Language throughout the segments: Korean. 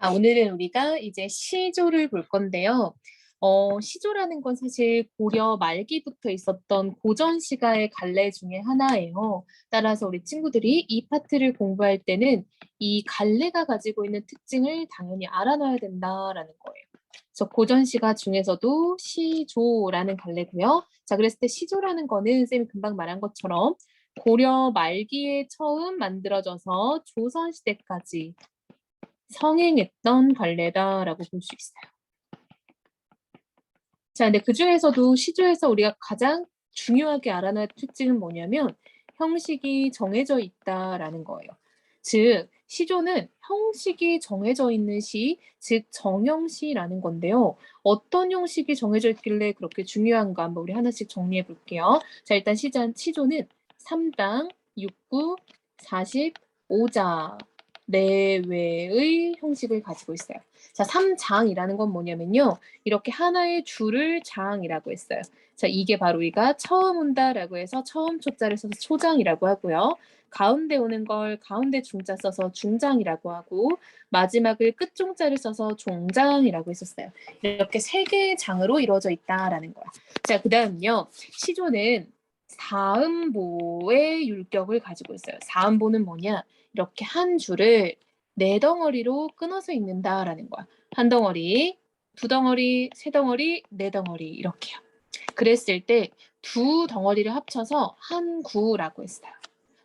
자, 오늘은 우리가 이제 시조를 볼 건데요. 시조라는 건 사실 고려 말기부터 있었던 고전 시가의 갈래 중에 하나예요. 따라서 우리 친구들이 이 파트를 공부할 때는 이 갈래가 가지고 있는 특징을 당연히 알아놔야 된다라는 거예요. 그래서 고전 시가 중에서도 시조라는 갈래고요. 자, 그랬을 때 시조라는 거는 쌤이 금방 말한 것처럼 고려 말기에 처음 만들어져서 조선 시대까지 성행했던 갈래다라고 볼 수 있어요. 자, 근데 그 중에서도 시조에서 우리가 가장 중요하게 알아놔야 할 특징은 뭐냐면 형식이 정해져 있다라는 거예요. 즉, 시조는 형식이 정해져 있는 시, 즉 정형시라는 건데요. 어떤 형식이 정해져 있길래 그렇게 중요한가 한번 우리 하나씩 정리해 볼게요. 자, 일단 시조는 3당, 6구, 45자 내외의 형식을 가지고 있어요. 자, 3장이라는 건 뭐냐면요. 이렇게 하나의 줄을 장이라고 했어요. 자, 이게 바로 우리가 처음 온다라고 해서 처음 초자를 써서 초장이라고 하고요. 가운데 오는 걸 가운데 중자 써서 중장이라고 하고 마지막을 끝종자를 써서 종장이라고 했었어요. 이렇게 세 개의 장으로 이루어져 있다라는 거야. 자, 그다음요. 시조는 사음보의 율격을 가지고 있어요. 사음보는 뭐냐? 이렇게 한 줄을 네 덩어리로 끊어서 읽는다라는 거야. 한 덩어리, 두 덩어리, 세 덩어리, 네 덩어리 이렇게요. 그랬을 때 두 덩어리를 합쳐서 한 구라고 했어요.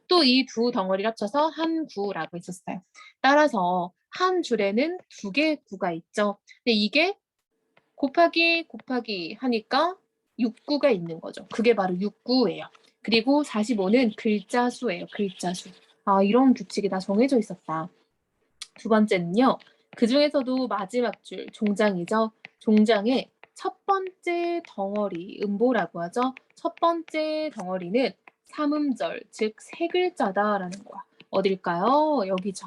또 이 두 덩어리를 합쳐서 한 구라고 했었어요. 따라서 한 줄에는 두 개의 구가 있죠. 근데 이게 곱하기 하니까 6구가 있는 거죠. 그게 바로 6구예요. 그리고 45는 글자 수예요. 글자 수. 아, 이런 규칙이 다 정해져 있었다. 두 번째는요. 그 중에서도 마지막 줄 종장이죠. 종장의 첫 번째 덩어리, 음보라고 하죠. 첫 번째 덩어리는 삼음절, 즉 세 글자다라는 거야. 어딜까요? 여기죠.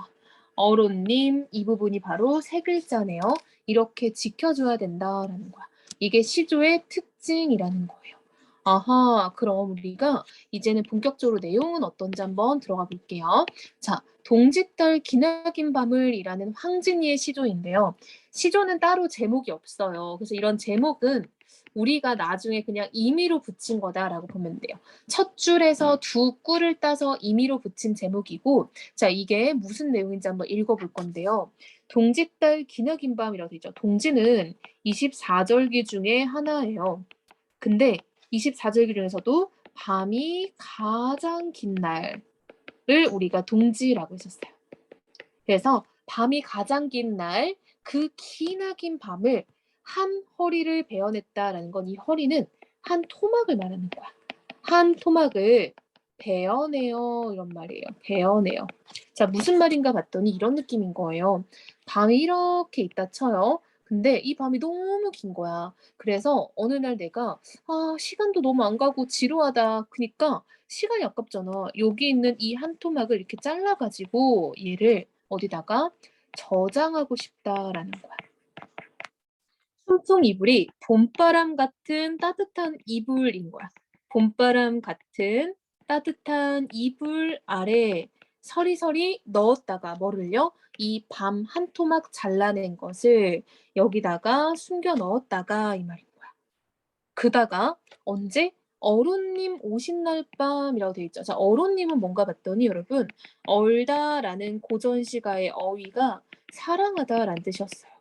어론님, 이 부분이 바로 세 글자네요. 이렇게 지켜줘야 된다라는 거야. 이게 시조의 특징이라는 거예요. 아하, 그럼 우리가 이제는 본격적으로 내용은 어떤지 한번 들어가 볼게요. 자, 동짓달 기나긴 밤을이라는 황진이의 시조인데요. 시조는 따로 제목이 없어요. 그래서 이런 제목은 우리가 나중에 그냥 임의로 붙인 거다라고 보면 돼요. 첫 줄에서 두 꿀을 따서 임의로 붙인 제목이고, 자, 이게 무슨 내용인지 한번 읽어볼 건데요. 동짓달 기나긴 밤이라고 되어 있죠. 동지는 24절기 중에 하나예요. 근데 24절기 중에서도 밤이 가장 긴 날을 우리가 동지라고 했었어요. 그래서 밤이 가장 긴 날, 그 기나긴 밤을 한 허리를 베어냈다라는 건 이 허리는 한 토막을 말하는 거야. 한 토막을 베어내요 이런 말이에요. 베어내요. 자, 무슨 말인가 봤더니 이런 느낌인 거예요. 밤이 이렇게 있다 쳐요. 근데 이 밤이 너무 긴 거야. 그래서 어느 날 내가 시간도 너무 안 가고 지루하다. 그니까 시간이 아깝잖아. 여기 있는 이 한 토막을 이렇게 잘라 가지고 얘를 어디다가 저장하고 싶다라는 거야. 통통 이불이 봄바람 같은 따뜻한 이불인 거야. 봄바람 같은 따뜻한 이불 아래 서리서리 넣었다가 뭐를요? 이 밤 한 토막 잘라낸 것을 여기다가 숨겨 넣었다가 이 말인 거야. 그다가 언제? 어른님 오신 날 밤이라고 되어 있죠. 자, 어른님은 뭔가 봤더니 여러분 얼다라는 고전 시가의 어휘가 사랑하다라는 뜻이었어요.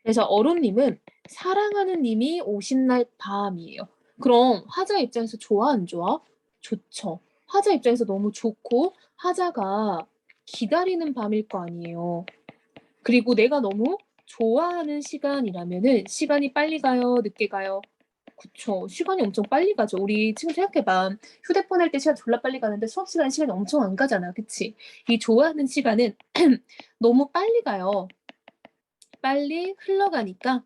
그래서 어른님은 사랑하는 님이 오신 날 밤이에요. 그럼 화자 입장에서 좋아 안 좋아? 좋죠. 화자 입장에서 너무 좋고 화자가 기다리는 밤일 거 아니에요. 그리고 내가 너무 좋아하는 시간이라면은 시간이 빨리 가요, 늦게 가요? 그쵸. 시간이 엄청 빨리 가죠. 우리 지금 생각해봐. 휴대폰 할 때 시간 졸라 빨리 가는데 수업 시간 시간이 엄청 안 가잖아. 그치? 이 좋아하는 시간은 너무 빨리 가요. 빨리 흘러가니까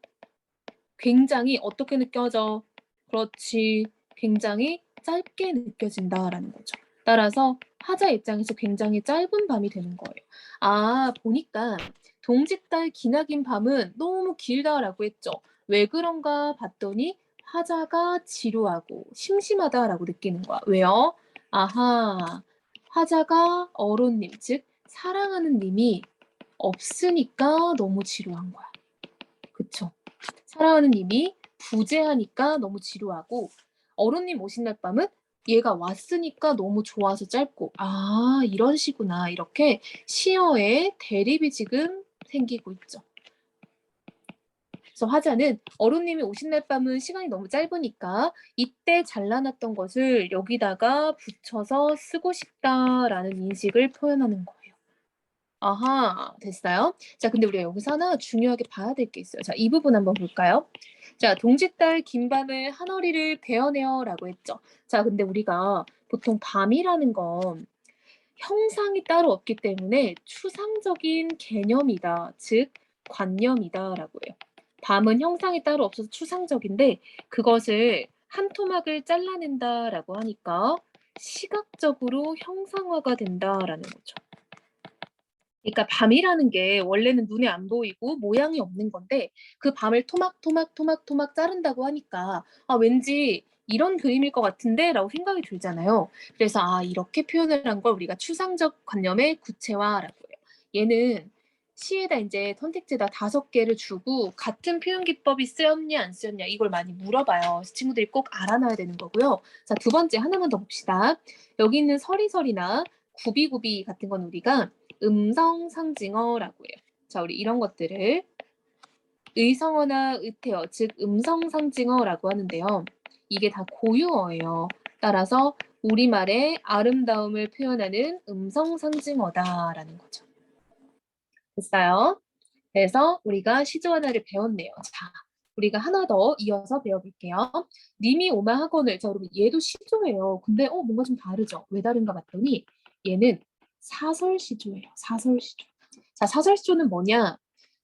굉장히 어떻게 느껴져? 그렇지. 굉장히 짧게 느껴진다라는 거죠. 따라서 하자 입장에서 굉장히 짧은 밤이 되는 거예요. 아, 보니까 동짓달 기나긴 밤은 너무 길다라고 했죠. 왜 그런가 봤더니 화자가 지루하고 심심하다라고 느끼는 거야. 왜요? 아하, 화자가 어른님, 즉 사랑하는 님이 없으니까 너무 지루한 거야. 그쵸? 사랑하는 님이 부재하니까 너무 지루하고 어른님 오신 날 밤은 얘가 왔으니까 너무 좋아서 짧고 아 이런 시구나 이렇게 시어의 대립이 지금 생기고 있죠. 그래서 화자는 어른님이 오신 날 밤은 시간이 너무 짧으니까 이때 잘라놨던 것을 여기다가 붙여서 쓰고 싶다라는 인식을 표현하는 거예요. 아하, 됐어요? 자, 근데 우리가 여기서 하나 중요하게 봐야 될 게 있어요. 자, 이 부분 한번 볼까요? 자, 동짓달 긴 밤을 한 허리를 베어내어라고 했죠. 자, 근데 우리가 보통 밤이라는 건 형상이 따로 없기 때문에 추상적인 개념이다. 즉, 관념이다라고 해요. 밤은 형상이 따로 없어서 추상적인데 그것을 한 토막을 잘라낸다라고 하니까 시각적으로 형상화가 된다라는 거죠. 그러니까 밤이라는 게 원래는 눈에 안 보이고 모양이 없는 건데 그 밤을 토막 자른다고 하니까 아 왠지 이런 그림일 것 같은데 라고 생각이 들잖아요. 그래서 아 이렇게 표현을 한 걸 우리가 추상적 관념의 구체화라고 해요. 얘는 시에다 이제 선택지에다 5개를 주고 같은 표현 기법이 쓰였냐 안 쓰였냐 이걸 많이 물어봐요. 친구들이 꼭 알아놔야 되는 거고요. 자, 두 번째 하나만 더 봅시다. 여기 있는 서리서리나 구비구비 같은 건 우리가 음성 상징어라고 해요. 자, 우리 이런 것들을 의성어나 의태어, 즉 음성 상징어라고 하는데요. 이게 다 고유어예요. 따라서 우리말의 아름다움을 표현하는 음성 상징어다라는 거죠. 됐어요? 그래서 우리가 시조 하나를 배웠네요. 자, 우리가 하나 더 이어서 배워볼게요. 님이 오마 학원을, 자, 여러분 얘도 시조예요. 근데 뭔가 좀 다르죠? 왜 다른가 봤더니 얘는 사설시조예요. 사설시조. 자, 사설시조는 뭐냐?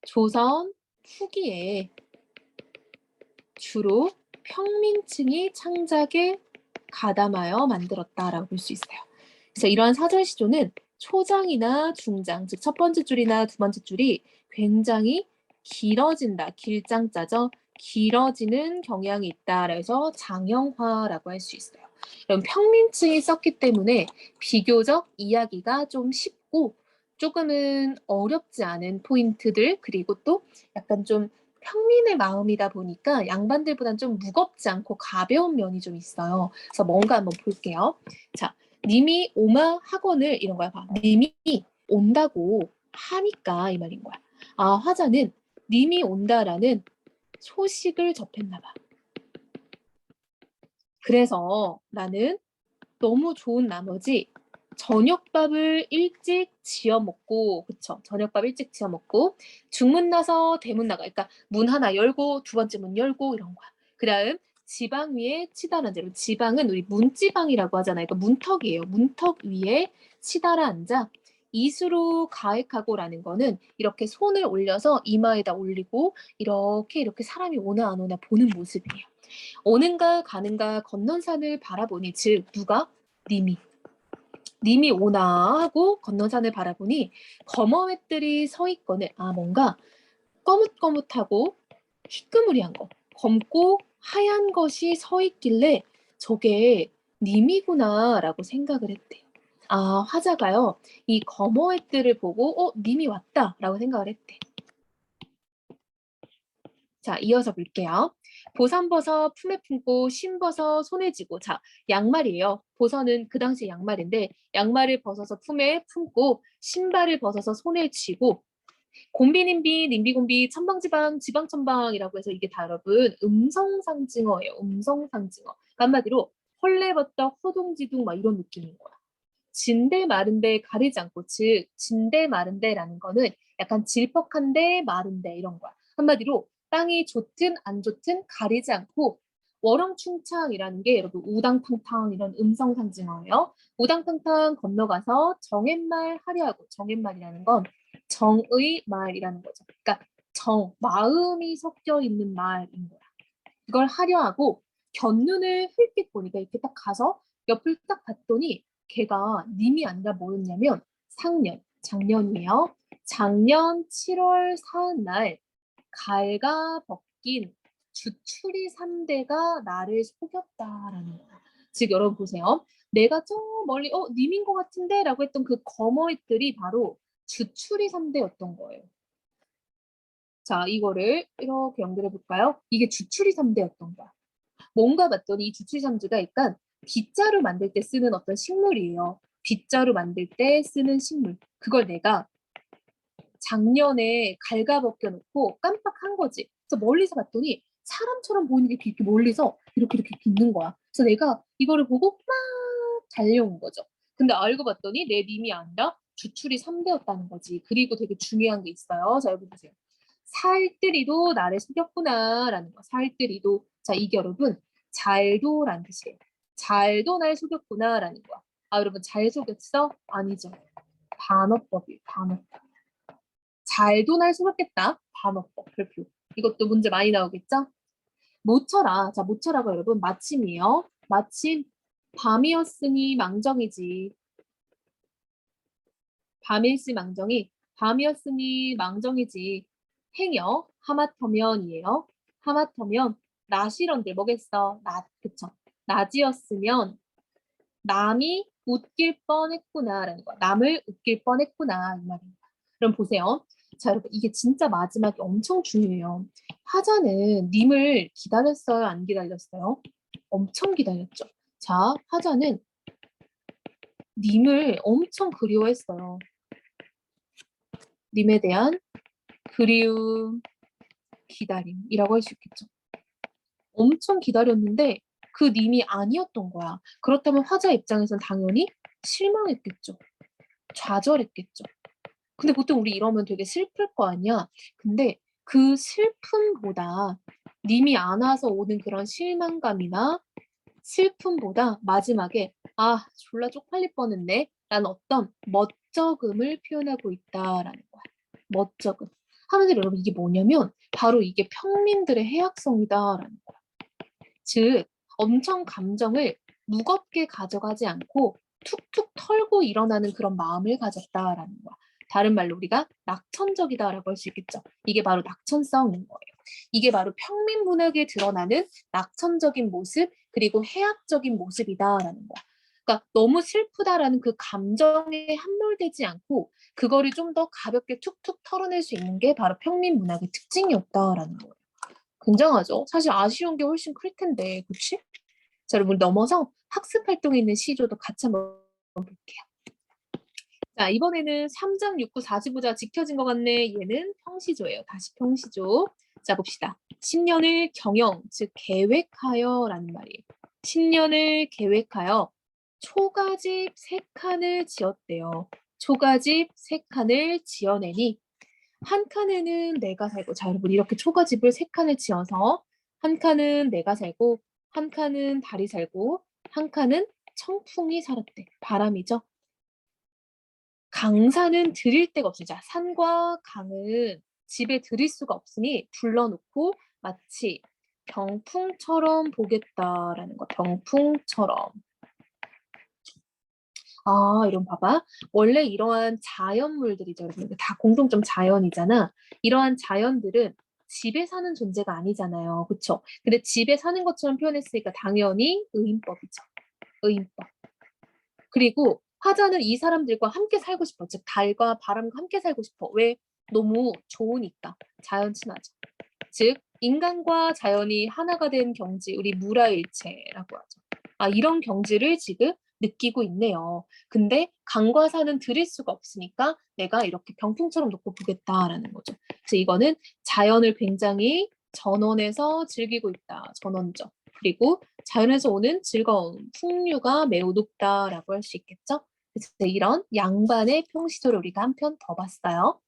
조선 후기에 주로 평민층이 창작에 가담하여 만들었다라고 볼 수 있어요. 그래서 이러한 사설시조는 초장이나 중장, 즉 첫 번째 줄이나 두 번째 줄이 굉장히 길어진다. 길장자죠. 길어지는 경향이 있다. 그래서 장형화라고 할 수 있어요. 그럼 평민층이 썼기 때문에 비교적 이야기가 좀 쉽고 조금은 어렵지 않은 포인트들 그리고 또 약간 좀 평민의 마음이다 보니까 양반들보다는 좀 무겁지 않고 가벼운 면이 좀 있어요. 그래서 뭔가 한번 볼게요. 자, 님이 오마 학원을 이런 거야 봐. 님이 온다고 하니까 이 말인 거야. 아, 화자는 님이 온다라는 소식을 접했나 봐. 그래서 나는 너무 좋은 나머지 저녁밥을 일찍 지어 먹고, 그쵸? 저녁밥 일찍 지어 먹고, 중문 나서 대문 나가. 그러니까 문 하나 열고, 두 번째 문 열고, 이런 거야. 그 다음, 지방 위에 치달아 앉아. 지방은 우리 문지방이라고 하잖아요. 그러니까 문턱이에요. 문턱 위에 치달아 앉아. 이수로 가액하고라는 거는 이렇게 손을 올려서 이마에다 올리고, 이렇게 사람이 오나 안 오나 보는 모습이에요. 오는가 가는가 건넌산을 바라보니 즉 누가? 님이 오나 하고 건넌산을 바라보니 검어웻들이 서 있거늘 아 뭔가 거뭇거뭇하고 희끄무리한 거 검고 하얀 것이 서 있길래 저게 님이구나라고 생각을 했대요. 아 화자가요 이 검어웻들을 보고 님이 왔다라고 생각을 했대. 자, 이어서 볼게요. 보선버섯 품에 품고 신버섯 손에 쥐고 자, 양말이에요. 보선은 그 당시 양말인데 양말을 벗어서 품에 품고 신발을 벗어서 손에 쥐고 곰비님비, 님비곰비, 천방지방, 지방천방이라고 해서 이게 다 여러분 음성상징어예요. 음성상징어. 그러니까 한마디로 헐레버떡, 허둥지둥 막 이런 느낌인 거야. 진대 마른데 가리지 않고 즉 진대 마른데라는 거는 약간 질퍽한데 마른데 이런 거야. 한마디로 땅이 좋든 안 좋든 가리지 않고 워렁충창이라는 게 여러분 우당탕탕 이런 음성 상징어예요. 우당탕탕 건너가서 정옛말 하려 하고 정옛말이라는 건 정의 말이라는 거죠. 그러니까 마음이 섞여 있는 말인 거야. 그걸 하려 하고 곁눈을 흘끗 보니까 이렇게 딱 가서 옆을 딱 봤더니 걔가 님이 아니라 뭐였냐면 작년이에요. 작년 7월 사흘날 갈가 벗긴 주추리 3대가 나를 속였다라는 거야. 즉 여러분 보세요. 내가 저 멀리 님인 것 같은데 라고 했던 그 거머잇들이 바로 주출이 3대였던 거예요. 자, 이거를 이렇게 연결해 볼까요? 이게 주출이 3대였던 거야. 뭔가 봤더니 이 주출이 3대가 약간 빗자루 만들 때 쓰는 어떤 식물이에요. 빗자루 만들 때 쓰는 식물. 그걸 내가 작년에 갉아벗겨 놓고 깜빡한 거지. 그래서 멀리서 봤더니 사람처럼 보이는 게 이렇게 멀리서 이렇게 빗는 거야. 그래서 내가 이거를 보고 막 달려온 거죠. 근데 알고 봤더니 내 님이 아니라 주출이 3대였다는 거지. 그리고 되게 중요한 게 있어요. 자, 여기 보세요. 살뜰히도 나를 속였구나라는 거. 살뜰히도. 자, 이게 여러분 잘도라는 뜻이에요. 잘도 날 속였구나라는 거야. 아, 여러분 잘 속였어? 아니죠. 반어법이에요. 반어법. 잘도 날 속였겠다. 반어법. 별표. 이것도 문제 많이 나오겠죠? 모쳐라. 자, 모쳐라가 여러분 마침이에요. 마침 밤이었으니 망정이지. 밤일시 망정이 밤이었으니 망정이지. 행여 하마터면이에요. 하마터면 낮이런들 뭐겠어? 낮, 그쵸? 낮이었으면 남이 웃길 뻔했구나라는 거야. 남을 웃길 뻔했구나 이 말입니다. 그럼 보세요. 자, 여러분 이게 진짜 마지막에 엄청 중요해요. 화자는 님을 기다렸어요? 안 기다렸어요? 엄청 기다렸죠. 자, 화자는 님을 엄청 그리워했어요. 님에 대한 그리움, 기다림이라고 할 수 있겠죠. 엄청 기다렸는데 그 님이 아니었던 거야. 그렇다면 화자 입장에선 당연히 실망했겠죠. 좌절했겠죠. 근데 보통 우리 이러면 되게 슬플 거 아니야. 근데 그 슬픔보다 님이 안 와서 오는 그런 실망감이나 슬픔보다 마지막에 아 졸라 쪽팔릴 뻔했네 라는 어떤 멋쩍음을 표현하고 있다라는 거야. 멋쩍음. 하면서 여러분 이게 뭐냐면 바로 이게 평민들의 해악성이다라는 거야. 즉 엄청 감정을 무겁게 가져가지 않고 툭툭 털고 일어나는 그런 마음을 가졌다라는 거야. 다른 말로 우리가 낙천적이다라고 할 수 있겠죠. 이게 바로 낙천성인 거예요. 이게 바로 평민 문학에 드러나는 낙천적인 모습 그리고 해악적인 모습이다라는 거야. 그러니까 너무 슬프다라는 그 감정에 함몰되지 않고 그거를 좀 더 가볍게 툭툭 털어낼 수 있는 게 바로 평민 문학의 특징이었다라는 거예요. 굉장하죠. 사실 아쉬운 게 훨씬 클 텐데, 그렇지? 자, 여러분 넘어서 학습 활동에 있는 시조도 같이 한번 볼게요. 자, 이번에는 3장 6구 45자 지켜진 것 같네. 얘는 평시조예요. 다시 평시조. 자, 봅시다. 10년을 경영, 즉 계획하여 라는 말이에요. 10년을 계획하여 초가집 3칸을 지었대요. 초가집 3칸을 지어내니 한 칸에는 내가 살고, 자, 여러분 이렇게 초가집을 3칸을 지어서 한 칸은 내가 살고, 한 칸은 달이 살고, 한 칸은 청풍이 살았대. 바람이죠. 강산은 들일 데가 없어. 자, 산과 강은 집에 들일 수가 없으니 불러놓고 마치 병풍처럼 보겠다라는 거. 병풍처럼. 아, 이런 봐봐. 원래 이러한 자연물들이죠. 여러분. 다 공통점 자연이잖아. 이러한 자연들은 집에 사는 존재가 아니잖아요. 그쵸? 근데 집에 사는 것처럼 표현했으니까 당연히 의인법이죠. 의인법. 그리고 화자는 이 사람들과 함께 살고 싶어. 즉 달과 바람과 함께 살고 싶어. 왜? 너무 좋으니까. 자연 친화죠. 즉 인간과 자연이 하나가 된 경지, 우리 무라일체라고 하죠. 아, 이런 경지를 지금 느끼고 있네요. 근데 강과 산은 들일 수가 없으니까 내가 이렇게 병풍처럼 놓고 보겠다라는 거죠. 그래서 이거는 자연을 굉장히 전원해서 즐기고 있다. 전원적. 그리고 자연에서 오는 즐거움, 풍류가 매우 높다라고 할 수 있겠죠. 그래서 이런 양반의 평시조를 우리가 한 편 더 봤어요.